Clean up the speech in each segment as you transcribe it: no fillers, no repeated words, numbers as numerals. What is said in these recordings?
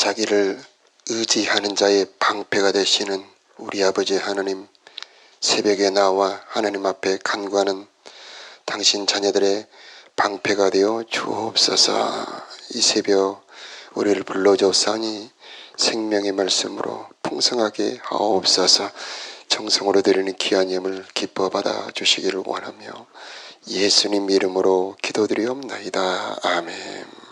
자기를 의지하는 자의 방패가 되시는 우리 아버지 하나님, 새벽에 나와 하나님 앞에 간구하는 당신 자녀들의 방패가 되어 주옵소서. 이 새벽 우리를 불러주옵사니 생명의 말씀으로 풍성하게 하옵소서. 정성으로 드리는 귀한 예물 기뻐 받아 주시기를 원하며 예수님 이름으로 기도드리옵나이다. 아멘.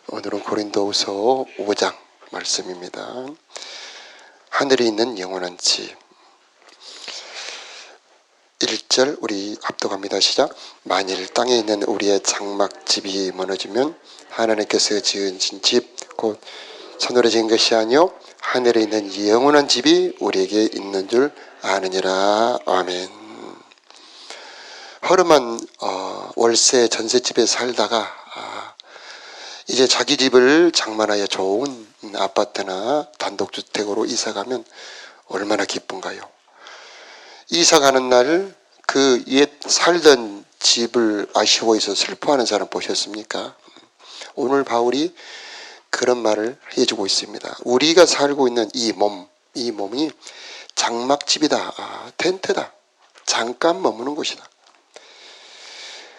오늘은 고린도후서 5장 말씀입니다. 하늘에 있는 영원한 집. 1절 우리 합독합니다. 시작. 만일 땅에 있는 우리의 장막집이 무너지면 하나님께서 지으신 집 곧 산으로 지은 것이 아니요 하늘에 있는 영원한 집이 우리에게 있는 줄 아느니라. 아멘. 허름한 월세 전셋집에 살다가 이제 자기 집을 장만하여 좋은 아파트나 단독주택으로 이사가면 얼마나 기쁜가요? 이사가는 날 그 옛 살던 집을 아쉬워해서 슬퍼하는 사람 보셨습니까? 오늘 바울이 그런 말을 해주고 있습니다. 우리가 살고 있는 이 몸이 장막집이다. 텐트다. 잠깐 머무는 곳이다.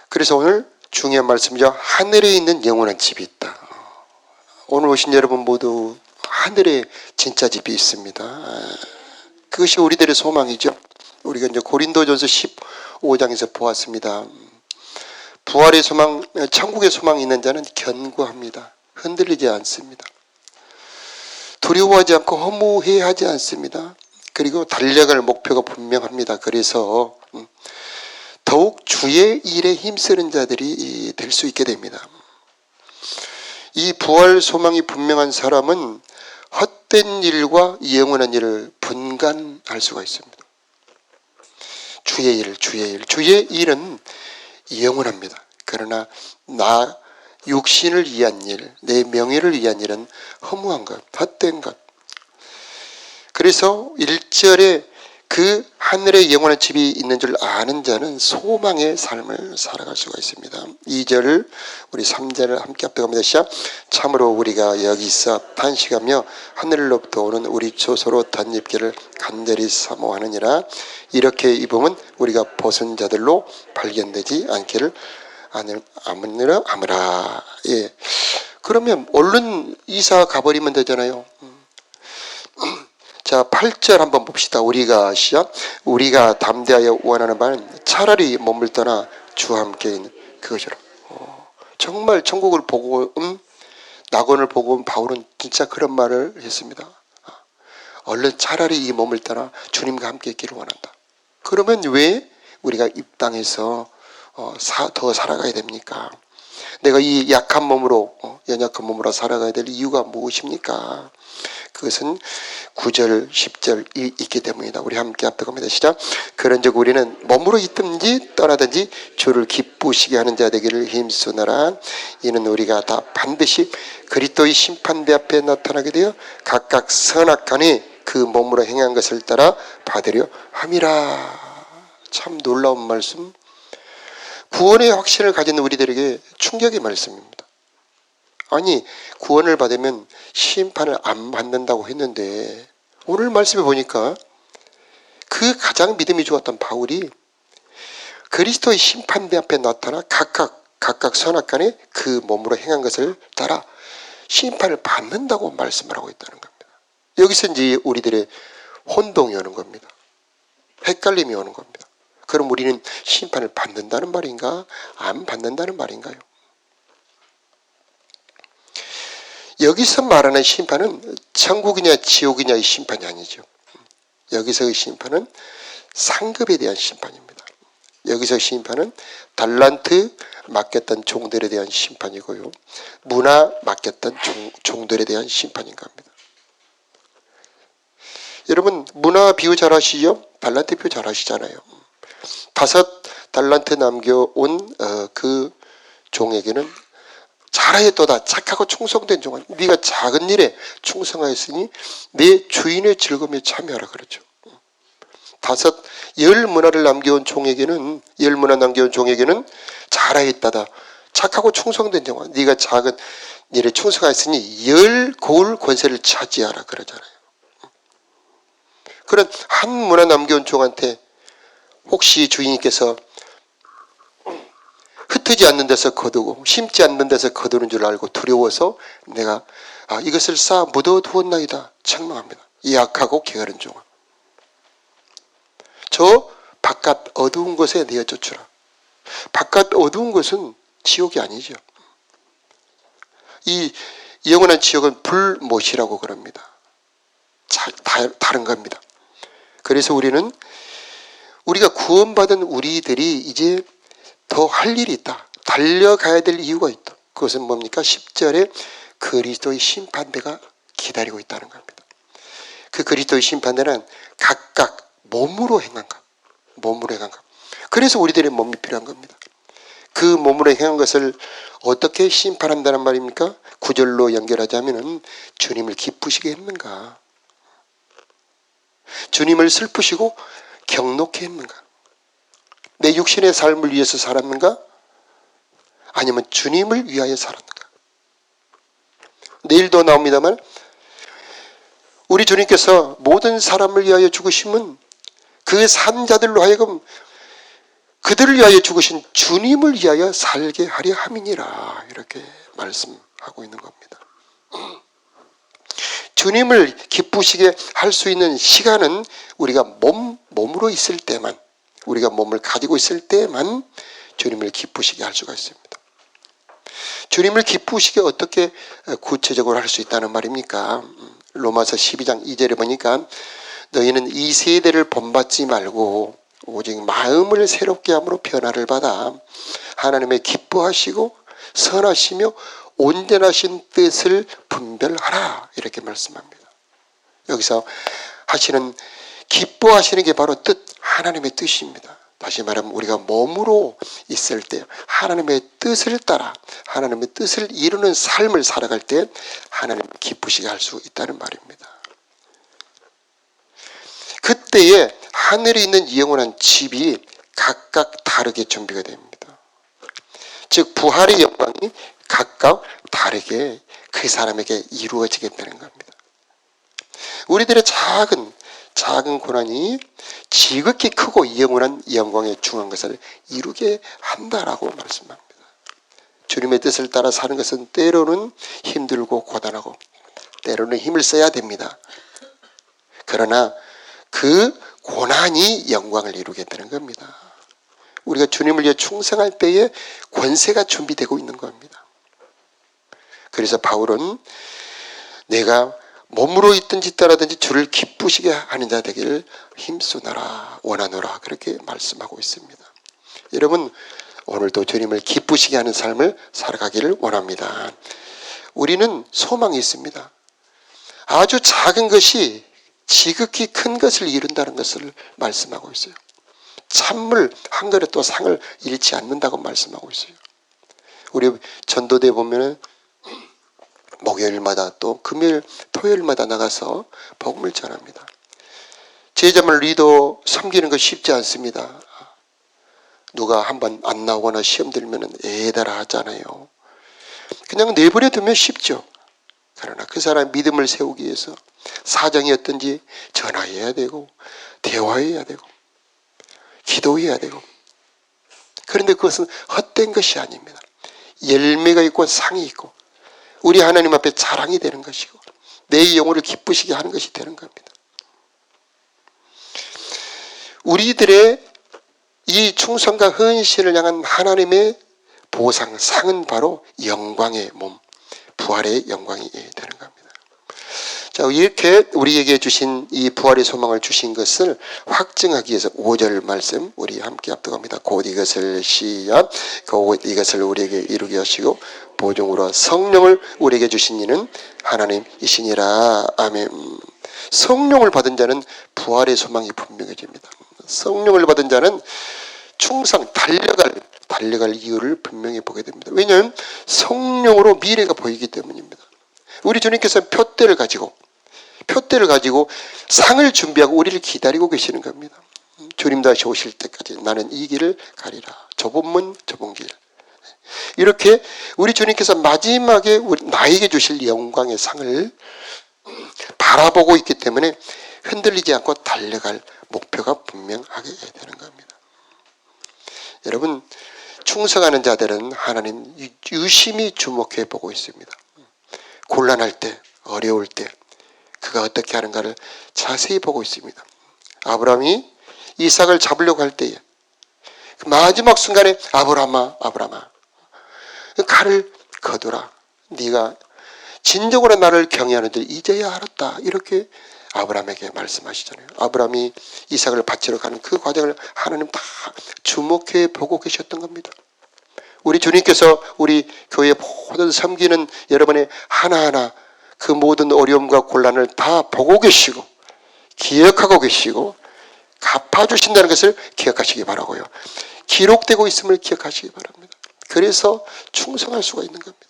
그래서 오늘 중요한 말씀이죠. 하늘에 있는 영원한 집이 있다. 오늘 오신 여러분 모두 하늘에 진짜 집이 있습니다. 그것이 우리들의 소망이죠. 우리가 이제 고린도전서 15장에서 보았습니다. 부활의 소망, 천국의 소망이 있는 자는 견고합니다. 흔들리지 않습니다. 두려워하지 않고 허무해하지 않습니다. 그리고 달려갈 목표가 분명합니다. 그래서 더욱 주의 일에 힘쓰는 자들이 될 수 있게 됩니다. 이 부활 소망이 분명한 사람은 헛된 일과 영원한 일을 분간할 수가 있습니다. 주의 일은 영원합니다. 그러나 나 육신을 위한 일, 내 명예를 위한 일은 허무한 것, 헛된 것. 그래서 1절에 그 하늘에 영원한 집이 있는 줄 아는 자는 소망의 삶을 살아갈 수가 있습니다. 2절 우리 3절을 함께 합독합니다. 시작. 참으로 우리가 여기서 탄식하며 하늘로부터 오는 우리 조소로 덧입기를 간절히 사모하느니라. 이렇게 입으면 우리가 벗은 자들로 발견되지 않기를 아무라. 예. 그러면 얼른 이사 가버리면 되잖아요. 자, 8절 한번 봅시다. 우리가 담대하여 원하는 바는 차라리 몸을 떠나 주와 함께 있는 그것이라. 정말 천국을 보고 낙원을 보고 온 바울은 진짜 그런 말을 했습니다. 얼른 차라리 이 몸을 떠나 주님과 함께 있기를 원한다. 그러면 왜 우리가 이 땅에서 더 살아가야 됩니까? 내가 이 약한 몸으로 연약한 몸으로 살아가야 될 이유가 무엇입니까? 그것은 9절 10절 있기 때문이다. 우리 함께 합독합니다. 시작. 그런즉 우리는 몸으로 있든지 떠나든지 주를 기쁘시게 하는 자 되기를 힘쓰노라. 이는 우리가 다 반드시 그리스도의 심판대 앞에 나타나게 되어 각각 선악간에 그 몸으로 행한 것을 따라 받으려 함이라. 참 놀라운 말씀. 구원의 확신을 가진 우리들에게 충격의 말씀입니다. 아니, 구원을 받으면 심판을 안 받는다고 했는데 오늘 말씀에 보니까 그 가장 믿음이 좋았던 바울이 그리스도의 심판대 앞에 나타나 각각 선악간에 그 몸으로 행한 것을 따라 심판을 받는다고 말씀을 하고 있다는 겁니다. 여기서 이제 우리들의 혼동이 오는 겁니다. 헷갈림이 오는 겁니다. 그럼 우리는 심판을 받는다는 말인가? 안 받는다는 말인가요? 여기서 말하는 심판은 천국이냐 지옥이냐의 심판이 아니죠. 여기서의 심판은 상급에 대한 심판입니다. 여기서 심판은 달란트 맡겼던 종들에 대한 심판이고요. 문화 맡겼던 종들에 대한 심판인 겁니다. 여러분 문화 비유 잘 아시죠? 달란트 비유 잘 아시잖아요. 5 달란트 남겨온 그 종에게는 잘하였도다. 착하고 충성된 종아, 네가 작은 일에 충성하였으니 내 주인의 즐거움에 참여하라 그러죠. 10 문화를 남겨온 종에게는 잘하였다다. 착하고 충성된 종아, 네가 작은 일에 충성하였으니 열 고을 권세를 차지하라 그러잖아요. 그런 한 문화 남겨온 종한테 혹시 주인님께서 흩어지 않는 데서 거두고 심지 않는 데서 거두는 줄 알고 두려워서 내가 이것을 쌓아 묻어두었나이다 책망합니다. 이 악하고 게으른 종아, 저 바깥 어두운 곳에 내어쫓으라. 바깥 어두운 곳은 지옥이 아니죠. 이 영원한 지옥은 불못이라고 그럽니다. 다른 겁니다. 그래서 우리가 구원받은 우리들이 이제 더 할 일이 있다. 달려가야 될 이유가 있다. 그것은 뭡니까? 10절에 그리스도의 심판대가 기다리고 있다는 겁니다. 그 그리스도의 심판대는 각각 몸으로 행한 것. 몸으로 행한 것. 그래서 우리들의 몸이 필요한 겁니다. 그 몸으로 행한 것을 어떻게 심판한다는 말입니까? 9절로 연결하자면 주님을 기쁘시게 했는가? 주님을 슬프시고 경록해 했는가? 내 육신의 삶을 위해서 살았는가? 아니면 주님을 위하여 살았는가? 내일도 나옵니다만 우리 주님께서 모든 사람을 위하여 죽으심은 그 산자들로 하여금 그들을 위하여 죽으신 주님을 위하여 살게 하려 함이니라, 이렇게 말씀하고 있는 겁니다. 주님을 기쁘시게 할 수 있는 시간은 우리가 몸으로 있을 때만, 우리가 몸을 가지고 있을 때만 주님을 기쁘시게 할 수가 있습니다. 주님을 기쁘시게 어떻게 구체적으로 할 수 있다는 말입니까? 로마서 12장 2절에 보니까 너희는 이 세대를 본받지 말고 오직 마음을 새롭게 함으로 변화를 받아 하나님의 기뻐하시고 선하시며 온전하신 뜻을 분별하라, 이렇게 말씀합니다. 여기서 하시는 기뻐하시는 게 바로 하나님의 뜻입니다. 다시 말하면 우리가 몸으로 있을 때 하나님의 뜻을 따라 하나님의 뜻을 이루는 삶을 살아갈 때 하나님을 기쁘시게 할 수 있다는 말입니다. 그때에 하늘에 있는 영원한 집이 각각 다르게 준비가 됩니다. 즉 부활의 영광이 각각 다르게 그 사람에게 이루어지겠다는 겁니다. 우리들의 작은 고난이 지극히 크고 영원한 영광에 중한 것을 이루게 한다라고 말씀합니다. 주님의 뜻을 따라 사는 것은 때로는 힘들고 고단하고 때로는 힘을 써야 됩니다. 그러나 그 고난이 영광을 이루겠다는 겁니다. 우리가 주님을 위해 충성할 때에 권세가 준비되고 있는 겁니다. 그래서 바울은 내가 몸으로 있든지 떠나든지 주를 기쁘시게 하는 자 되기를 힘쓰노라 원하노라, 그렇게 말씀하고 있습니다. 여러분, 오늘도 주님을 기쁘시게 하는 삶을 살아가기를 원합니다. 우리는 소망이 있습니다. 아주 작은 것이 지극히 큰 것을 이룬다는 것을 말씀하고 있어요. 찬물 한 그릇도 상을 잃지 않는다고 말씀하고 있어요. 우리 전도대 보면은 목요일마다 또 금요일, 토요일마다 나가서 복음을 전합니다. 제자만 리더 섬기는 거 쉽지 않습니다. 누가 한번 안 나오거나 시험 들면 애달아 하잖아요. 그냥 내버려 두면 쉽죠. 그러나 그 사람의 믿음을 세우기 위해서 사정이 어떤지 전화해야 되고 대화해야 되고 기도해야 되고, 그런데 그것은 헛된 것이 아닙니다. 열매가 있고 상이 있고 우리 하나님 앞에 자랑이 되는 것이고 내 영혼을 기쁘시게 하는 것이 되는 겁니다. 우리들의 이 충성과 헌신을 향한 하나님의 보상, 상은 바로 영광의 몸, 부활의 영광이 되는 겁니다. 자, 이렇게 우리에게 주신 이 부활의 소망을 주신 것을 확증하기 위해서 5절 말씀 우리 함께 합독합니다. 곧 이것을 시작. 곧 이것을 우리에게 이루게 하시고 보증으로 성령을 우리에게 주신 이는 하나님이시니라. 아멘. 성령을 받은 자는 부활의 소망이 분명해집니다. 성령을 받은 자는 충성, 달려갈 이유를 분명히 보게 됩니다. 왜냐하면 성령으로 미래가 보이기 때문입니다. 우리 주님께서는 표대를 가지고 상을 준비하고 우리를 기다리고 계시는 겁니다. 주님 다시 오실 때까지 나는 이 길을 가리라. 좁은 문, 좁은 길. 이렇게 우리 주님께서 마지막에 나에게 주실 영광의 상을 바라보고 있기 때문에 흔들리지 않고 달려갈 목표가 분명하게 되는 겁니다. 여러분, 충성하는 자들은 하나님 유심히 주목해 보고 있습니다. 곤란할 때, 어려울 때 그가 어떻게 하는가를 자세히 보고 있습니다. 아브라함이 이삭을 잡으려고 할 때에 마지막 순간에 아브라함아 칼을 거두라. 네가 진정으로 나를 경외하는 줄 이제야 알았다. 이렇게 아브라함에게 말씀하시잖아요. 아브라함이 이삭을 바치러 가는 그 과정을 하나님 다 주목해 보고 계셨던 겁니다. 우리 주님께서 우리 교회 모든 섬기는 여러분의 하나하나 그 모든 어려움과 곤란을 다 보고 계시고 기억하고 계시고 갚아주신다는 것을 기억하시기 바라고요. 기록되고 있음을 기억하시기 바랍니다. 그래서 충성할 수가 있는 겁니다.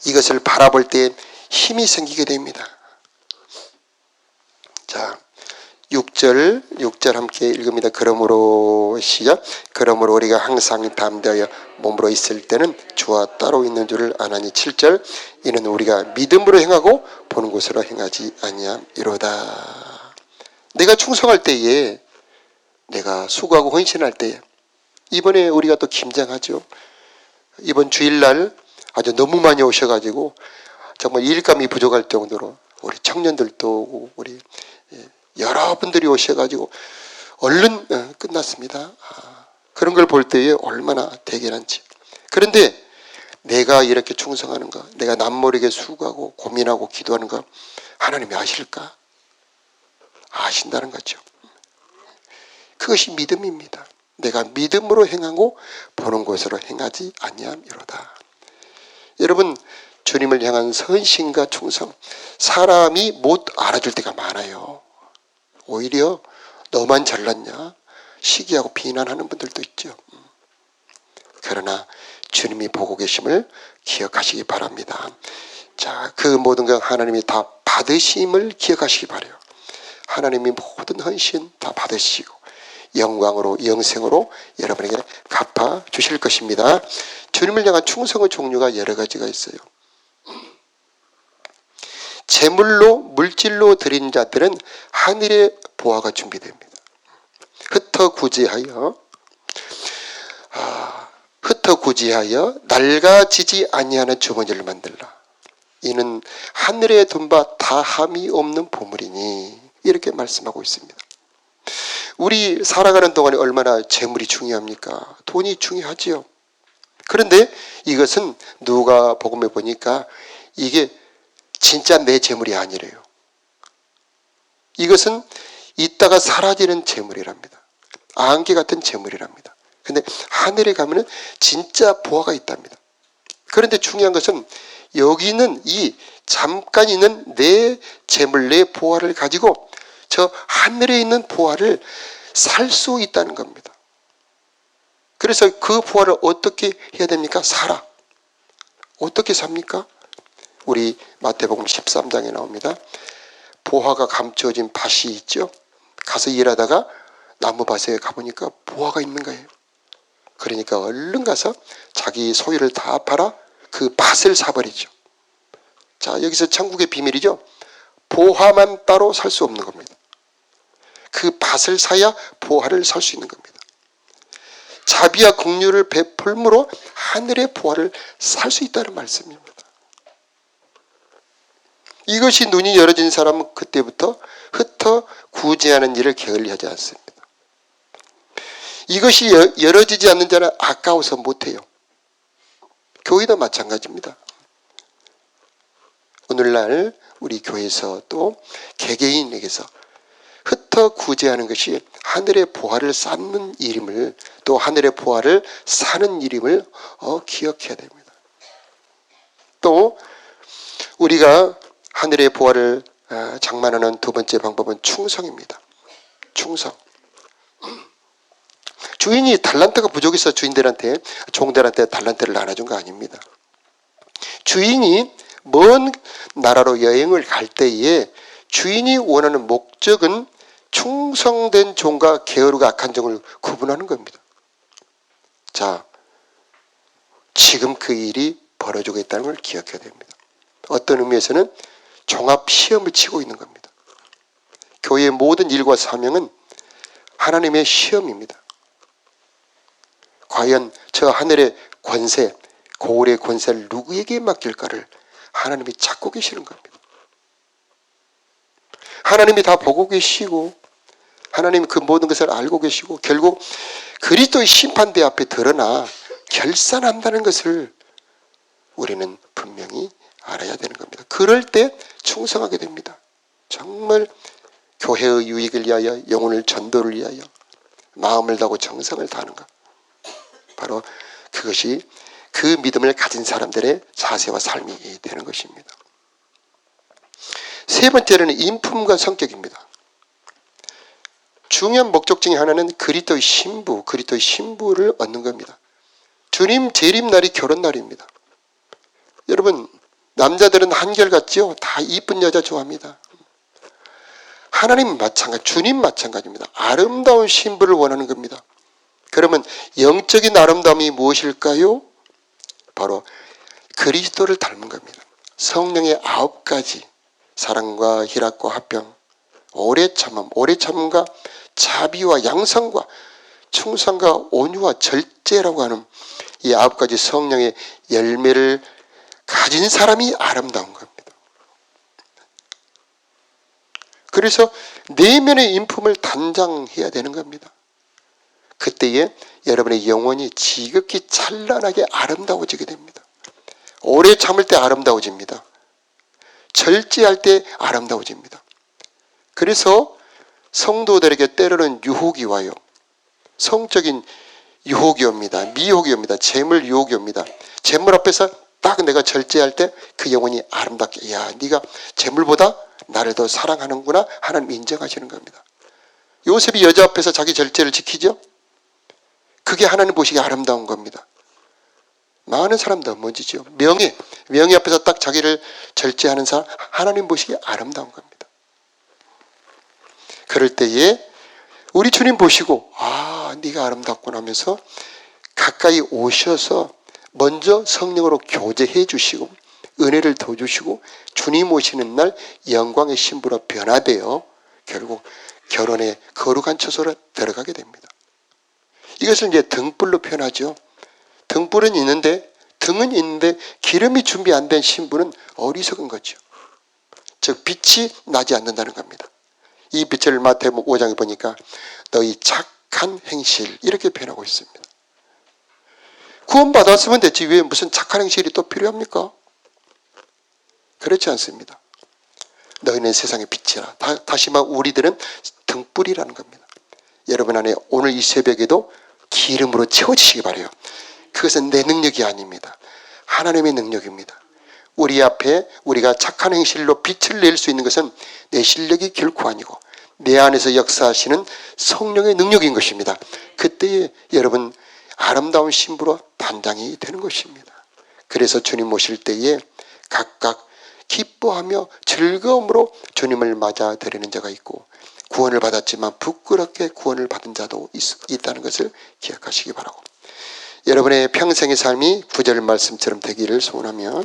이것을 바라볼 때 힘이 생기게 됩니다. 자, 6절 함께 읽습니다. 그러므로 시작. 그러므로 우리가 항상 담대하여 몸으로 있을 때는 주와 따로 있는 줄을 아나니. 7절. 이는 우리가 믿음으로 행하고 보는 곳으로 행하지 아니함이로다. 내가 충성할 때에, 내가 수고하고 헌신할 때에, 이번에 우리가 또 김장하죠. 이번 주일날 아주 너무 많이 오셔가지고 정말 일감이 부족할 정도로 우리 청년들도 오고 우리 여러분들이 오셔가지고 얼른 끝났습니다. 그런 걸 볼 때에 얼마나 대견한지. 그런데 내가 이렇게 충성하는 거, 내가 남모르게 수고하고 고민하고 기도하는 거 하나님이 아실까? 아신다는 거죠. 그것이 믿음입니다. 내가 믿음으로 행하고 보는 곳으로 행하지 아니함이로다. 여러분, 주님을 향한 선신과 충성, 사람이 못 알아줄 때가 많아요. 오히려 너만 잘났냐 시기하고 비난하는 분들도 있죠. 그러나 주님이 보고 계심을 기억하시기 바랍니다. 자, 그 모든 것 하나님이 다 받으심을 기억하시기 바라요. 하나님이 모든 헌신 다 받으시고 영광으로 영생으로 여러분에게 갚아 주실 것입니다. 주님을 향한 충성의 종류가 여러 가지가 있어요. 제물로 물질로 드린 자들은 하늘의 보화가 준비됩니다. 흩어 구지하여 낡아지지 아니하는 주머니를 만들라. 이는 하늘에 둔 바 다함이 없는 보물이니. 이렇게 말씀하고 있습니다. 우리 살아가는 동안에 얼마나 재물이 중요합니까? 돈이 중요하지요. 그런데 이것은 누가 복음에 보니까 이게 진짜 내 재물이 아니래요. 이것은 있다가 사라지는 재물이랍니다. 안개 같은 재물이랍니다. 근데 하늘에 가면은 진짜 보화가 있답니다. 그런데 중요한 것은 여기는 이 잠깐 있는 내 재물, 내 보화를 가지고 저 하늘에 있는 보화를 살 수 있다는 겁니다. 그래서 그 보화를 어떻게 해야 됩니까? 살아. 어떻게 삽니까? 우리 마태복음 13장에 나옵니다. 보화가 감추어진 밭이 있죠. 가서 일하다가 나무밭에 가보니까 보화가 있는 거예요. 그러니까 얼른 가서 자기 소유를 다 팔아 그 밭을 사버리죠. 자, 여기서 천국의 비밀이죠. 보화만 따로 살 수 없는 겁니다. 그 밭을 사야 보화를 살 수 있는 겁니다. 자비와 긍휼을 베풀므로 하늘의 보화를 살 수 있다는 말씀입니다. 이것이 눈이 열어진 사람은 그때부터 흩어 구제하는 일을 게을리하지 않습니다. 이것이 열어지지 않는 자는 아까워서 못해요. 교회도 마찬가지입니다. 오늘날 우리 교회에서 또 개개인에게서 흩어 구제하는 것이 하늘의 보화를 쌓는 일임을, 또 하늘의 보화를 사는 일임을 기억해야 됩니다. 또 우리가 하늘의 보화를 장만하는 두 번째 방법은 충성입니다. 충성. 주인이 달란트가 부족해서 종들한테 달란트를 나눠준 거 아닙니다. 주인이 먼 나라로 여행을 갈 때에 주인이 원하는 목적은 충성된 종과 게으르고 악한 종을 구분하는 겁니다. 자, 지금 그 일이 벌어지고 있다는 걸 기억해야 됩니다. 어떤 의미에서는 종합 시험을 치고 있는 겁니다. 교회의 모든 일과 사명은 하나님의 시험입니다. 과연 저 하늘의 권세, 고울의 권세를 누구에게 맡길까를 하나님이 찾고 계시는 겁니다. 하나님이 다 보고 계시고 하나님이 그 모든 것을 알고 계시고 결국 그리스도의 심판대 앞에 드러나 결산한다는 것을 우리는 분명히 알아야 되는 겁니다. 그럴 때 충성하게 됩니다. 정말 교회의 유익을 위하여, 영혼을 전도를 위하여 마음을 다하고 정성을 다하는 것. 바로 그것이 그 믿음을 가진 사람들의 자세와 삶이 되는 것입니다. 세 번째로는 인품과 성격입니다. 중요한 목적 중에 하나는 그리스도의 신부, 그리스도의 신부를 얻는 겁니다. 주님 재림날이 결혼날입니다. 여러분, 남자들은 한결같지요? 다 이쁜 여자 좋아합니다. 하나님 마찬가지, 주님 마찬가지입니다. 아름다운 신부를 원하는 겁니다. 그러면 영적인 아름다움이 무엇일까요? 바로 그리스도를 닮은 겁니다. 성령의 9가지, 사랑과 희락과 화평, 오래 참음과 자비와 양성과 충성과 온유와 절제라고 하는 이 9가지 성령의 열매를 가진 사람이 아름다운 겁니다. 그래서 내면의 인품을 단장해야 되는 겁니다. 그때에 여러분의 영혼이 지극히 찬란하게 아름다워지게 됩니다. 오래 참을 때 아름다워집니다. 절제할 때 아름다워집니다. 그래서 성도들에게 때로는 유혹이 와요. 성적인 유혹이 옵니다. 미혹이 옵니다. 재물 유혹이 옵니다. 재물 앞에서 딱 내가 절제할 때 그 영혼이 아름답게, 야, 네가 재물보다 나를 더 사랑하는구나 하나님 인정하시는 겁니다. 요셉이 여자 앞에서 자기 절제를 지키죠. 그게 하나님 보시기에 아름다운 겁니다. 많은 사람 넘어지죠. 명예 앞에서 딱 자기를 절제하는 사람, 하나님 보시기에 아름다운 겁니다. 그럴 때에 우리 주님 보시고 아, 네가 아름답구나 하면서 가까이 오셔서 먼저 성령으로 교제해 주시고 은혜를 더 주시고 주님 오시는 날 영광의 신부로 변화되어 결국 결혼의 거룩한 처소로 들어가게 됩니다. 이것을 이제 등불로 표현하죠. 등불은 있는데, 등은 있는데 기름이 준비 안 된 신부는 어리석은 거죠. 즉 빛이 나지 않는다는 겁니다. 이 빛을 마태복음 5장에 보니까 너희 착한 행실 이렇게 표현하고 있습니다. 구원받았으면 됐지 왜 무슨 착한 행실이 또 필요합니까? 그렇지 않습니다. 너희는 세상의 빛이라. 다시 말해 우리들은 등불이라는 겁니다. 여러분 안에 오늘 이 새벽에도 기름으로 채워지시기 바라요. 그것은 내 능력이 아닙니다. 하나님의 능력입니다. 우리 앞에 우리가 착한 행실로 빛을 낼 수 있는 것은 내 실력이 결코 아니고 내 안에서 역사하시는 성령의 능력인 것입니다. 그때에 여러분 아름다운 신부로 단장이 되는 것입니다. 그래서 주님 오실 때에 각각 기뻐하며 즐거움으로 주님을 맞아들이는 자가 있고 구원을 받았지만 부끄럽게 구원을 받은 자도 있다는 것을 기억하시기 바라고, 여러분의 평생의 삶이 구절 말씀처럼 되기를 소원하며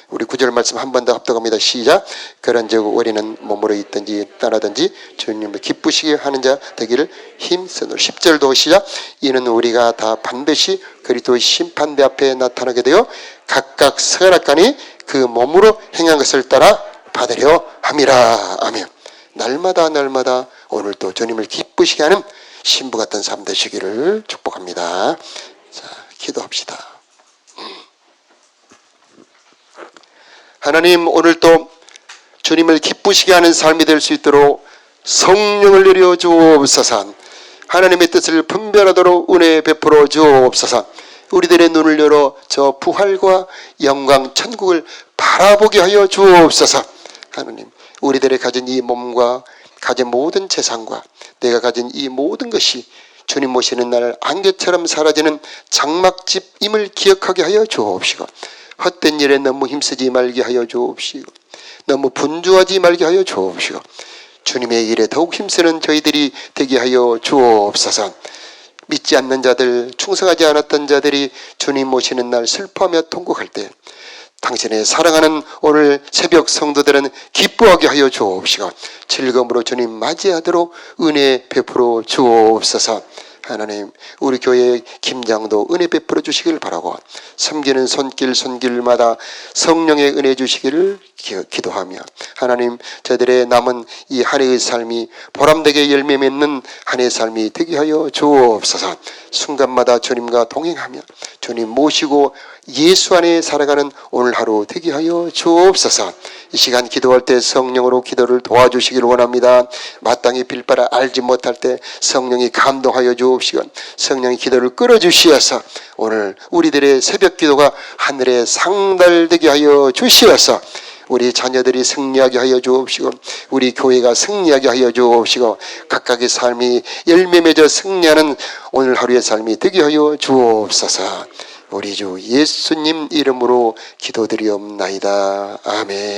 우리 구절 말씀 한 번 더 합독합니다. 시작. 그런즉 우리는 몸으로 있든지 떠나든지 주님을 기쁘시게 하는 자 되기를 힘쓰노라. 10절도 시작. 이는 우리가 다 반드시 그리스도의 심판대 앞에 나타나게 되어 각각 선악간이 그 몸으로 행한 것을 따라 받으려 함이라. 아멘. 날마다 오늘도 주님을 기쁘시게 하는 신부 같은 삶 되시기를 축복합니다. 자, 기도합시다. 하나님, 오늘도 주님을 기쁘시게 하는 삶이 될 수 있도록 성령을 내려 주옵소서. 하나님의 뜻을 분별하도록 은혜 베풀어 주옵소서. 우리들의 눈을 열어 저 부활과 영광 천국을 바라보게 하여 주옵소서. 하나님, 우리들의 가진 이 몸과 가진 모든 재산과 내가 가진 이 모든 것이 주님 모시는 날 안개처럼 사라지는 장막집임을 기억하게 하여 주옵시고, 헛된 일에 너무 힘쓰지 말게 하여 주옵시고, 너무 분주하지 말게 하여 주옵시고, 주님의 일에 더욱 힘쓰는 저희들이 되게 하여 주옵소서. 믿지 않는 자들, 충성하지 않았던 자들이 주님 모시는 날 슬퍼하며 통곡할 때 당신의 사랑하는 오늘 새벽 성도들은 기뻐하게 하여 주옵시고 즐거움으로 주님 맞이하도록 은혜 베풀어 주옵소서. 하나님, 우리 교회 김장도 은혜 베풀어 주시길 바라고 섬기는 손길마다 성령의 은혜 주시기를 기도하며 하나님, 저들의 남은 이 한 해의 삶이 보람되게 열매 맺는 한 해의 삶이 되게 하여 주옵소서. 순간마다 주님과 동행하며 주님 모시고 예수 안에 살아가는 오늘 하루 되게 하여 주옵소서. 이 시간 기도할 때 성령으로 기도를 도와주시기를 원합니다. 마땅히 빌바라 알지 못할 때 성령이 감동하여 주옵시고 성령이 기도를 끌어주시어서 오늘 우리들의 새벽 기도가 하늘에 상달되게 하여 주시어서 우리 자녀들이 승리하게 하여 주옵시고 우리 교회가 승리하게 하여 주옵시고 각각의 삶이 열매 맺어 승리하는 오늘 하루의 삶이 되게 하여 주옵소서. 우리 주 예수님 이름으로 기도드리옵나이다. 아멘.